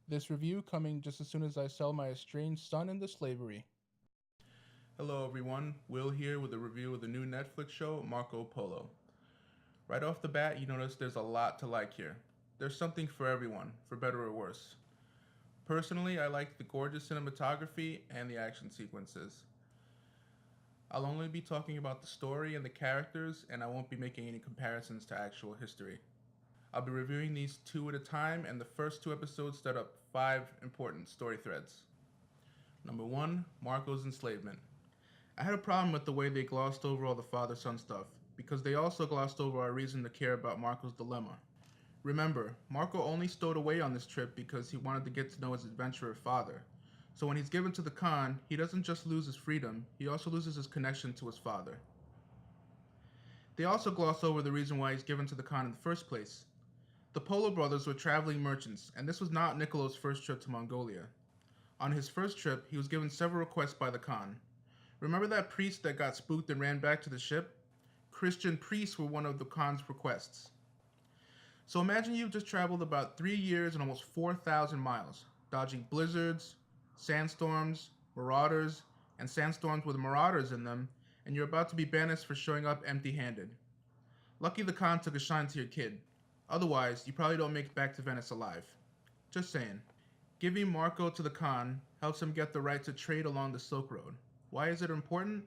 This review coming just as soon as I sell my estranged son into slavery. Hello everyone, Will here with a review of the new Netflix show Marco Polo. Right off the bat, you notice there's a lot to like here. There's something for everyone, for better or worse. Personally, I like the gorgeous cinematography and the action sequences. I'll only be talking about the story and the characters, and I won't be making any comparisons to actual history. I'll be reviewing these two at a time, and the first two episodes set up 5 important story threads. Number 1, Marco's enslavement. I had a problem with the way they glossed over all the father-son stuff, because they also glossed over our reason to care about Marco's dilemma. Remember, Marco only stowed away on this trip because he wanted to get to know his adventurer father. So when he's given to the Khan, he doesn't just lose his freedom, he also loses his connection to his father. They also gloss over the reason why he's given to the Khan in the first place. The Polo brothers were traveling merchants, and this was not Niccolo's first trip to Mongolia. On his first trip, he was given several requests by the Khan. Remember that priest that got spooked and ran back to the ship? Christian priests were one of the Khan's requests. So imagine you've just traveled about 3 years and almost 4,000 miles, dodging blizzards, sandstorms, marauders, and sandstorms with marauders in them, and you're about to be banished for showing up empty-handed. Lucky the Khan took a shine to your kid. Otherwise, you probably don't make it back to Venice alive. Just saying. Giving Marco to the Khan helps him get the right to trade along the Silk Road. Why is it important?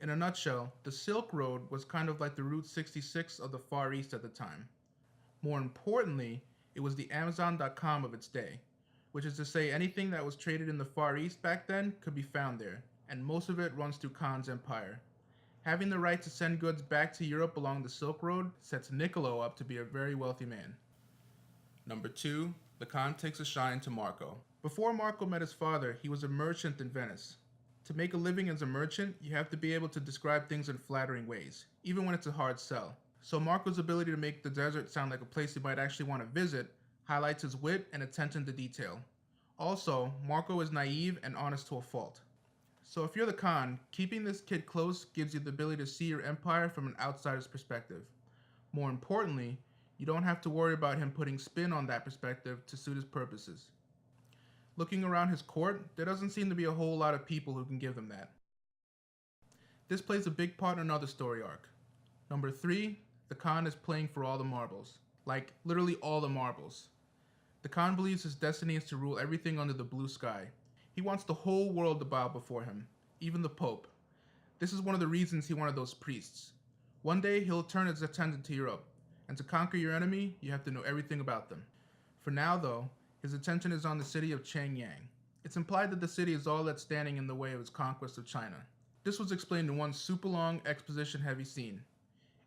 In a nutshell, the Silk Road was kind of like the Route 66 of the Far East at the time. More importantly, it was the Amazon.com of its day, which is to say anything that was traded in the Far East back then could be found there, and most of it runs through Khan's empire. Having the right to send goods back to Europe along the Silk Road sets Niccolo up to be a very wealthy man. Number 2, the Khan takes a shine to Marco. Before Marco met his father, he was a merchant in Venice. To make a living as a merchant, you have to be able to describe things in flattering ways, even when it's a hard sell. So Marco's ability to make the desert sound like a place he might actually want to visit highlights his wit and attention to detail. Also, Marco is naive and honest to a fault. So if you're the Khan, keeping this kid close gives you the ability to see your empire from an outsider's perspective. More importantly, you don't have to worry about him putting spin on that perspective to suit his purposes. Looking around his court, there doesn't seem to be a whole lot of people who can give him that. This plays a big part in another story arc. Number 3, the Khan is playing for all the marbles. Like, literally all the marbles. The Khan believes his destiny is to rule everything under the blue sky. He wants the whole world to bow before him, even the Pope. This is one of the reasons he wanted those priests. One day he'll turn his attention to Europe, and to conquer your enemy, you have to know everything about them. For now, though, his attention is on the city of Changyang. It's implied that the city is all that's standing in the way of his conquest of China. This was explained in one super long, exposition-heavy scene.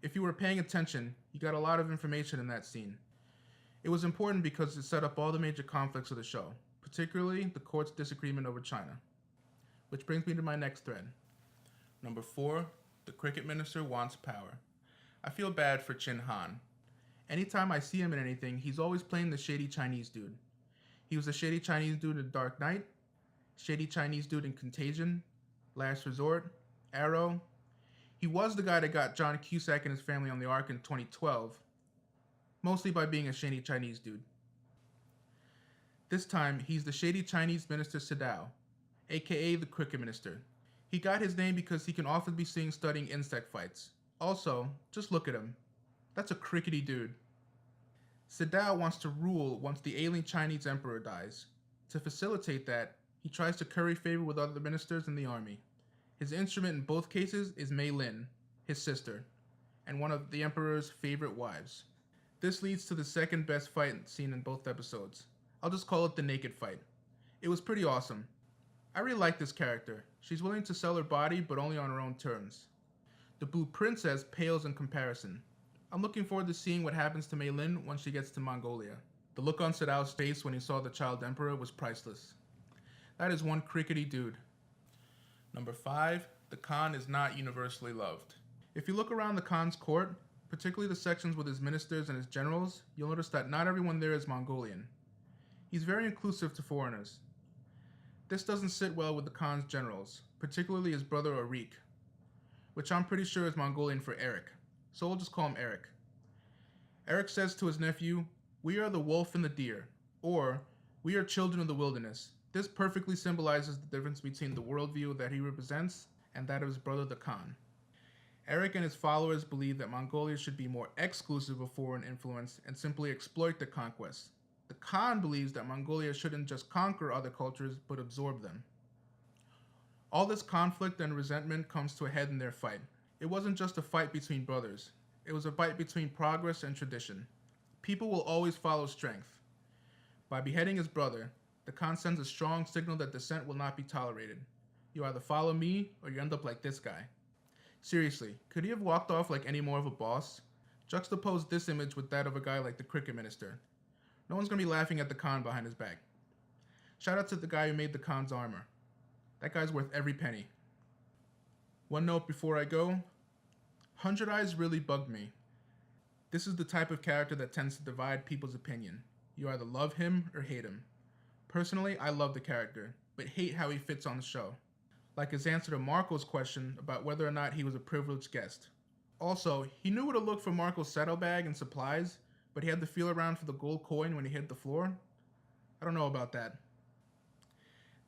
If you were paying attention, you got a lot of information in that scene. It was important because it set up all the major conflicts of the show, particularly the court's disagreement over China. Which brings me to my next thread. Number 4, the cricket minister wants power. I feel bad for Chin Han. Anytime I see him in anything, he's always playing the shady Chinese dude. He was the shady Chinese dude in Dark Knight, shady Chinese dude in Contagion, Last Resort, Arrow. He was the guy that got John Cusack and his family on the Ark in 2012, mostly by being a shady Chinese dude. This time, he's the shady Chinese minister Sadao, aka the cricket minister. He got his name because he can often be seen studying insect fights. Also, just look at him. That's a crickety dude. Sadao wants to rule once the ailing Chinese emperor dies. To facilitate that, he tries to curry favor with other ministers in the army. His instrument in both cases is Mei Lin, his sister, and one of the emperor's favorite wives. This leads to the second best fight scene in both episodes. I'll just call it the naked fight. It was pretty awesome. I really like this character. She's willing to sell her body, but only on her own terms. The Blue Princess pales in comparison. I'm looking forward to seeing what happens to Mei Lin once she gets to Mongolia. The look on Sadao's face when he saw the child emperor was priceless. That is one crickety dude. Number 5, the Khan is not universally loved. If you look around the Khan's court, particularly the sections with his ministers and his generals, you'll notice that not everyone there is Mongolian. He's very inclusive to foreigners. This doesn't sit well with the Khan's generals, particularly his brother Arik, which I'm pretty sure is Mongolian for Eric, so we'll just call him Eric. Eric says to his nephew, "We are the wolf and the deer," or We are children of the wilderness. This perfectly symbolizes the difference between the worldview that he represents and that of his brother the Khan. Eric and his followers believe that Mongolia should be more exclusive of foreign influence and simply exploit the conquest. The Khan believes that Mongolia shouldn't just conquer other cultures, but absorb them. All this conflict and resentment comes to a head in their fight. It wasn't just a fight between brothers. It was a fight between progress and tradition. People will always follow strength. By beheading his brother, the Khan sends a strong signal that dissent will not be tolerated. You either follow me, or you end up like this guy. Seriously, could he have walked off like any more of a boss? Juxtapose this image with that of a guy like the cricket minister. No one's gonna be laughing at the Khan behind his back. Shout out to the guy who made the Khan's armor. That guy's worth every penny. One note before I go. 100 Eyes really bugged me. This is the type of character that tends to divide people's opinion. You either love him or hate him. Personally, I love the character, but hate how he fits on the show. Like his answer to Marco's question about whether or not he was a privileged guest. Also, he knew where to look for Marco's saddlebag and supplies, but he had to feel around for the gold coin when he hit the floor? I don't know about that.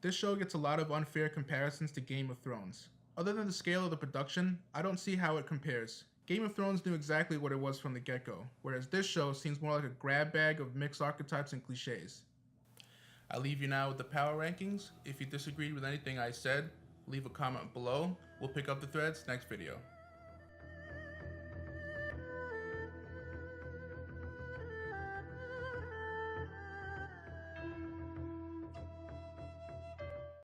This show gets a lot of unfair comparisons to Game of Thrones. Other than the scale of the production, I don't see how it compares. Game of Thrones knew exactly what it was from the get-go, whereas this show seems more like a grab bag of mixed archetypes and cliches. I leave you now with the power rankings. If you disagreed with anything I said, leave a comment below. We'll pick up the threads next video.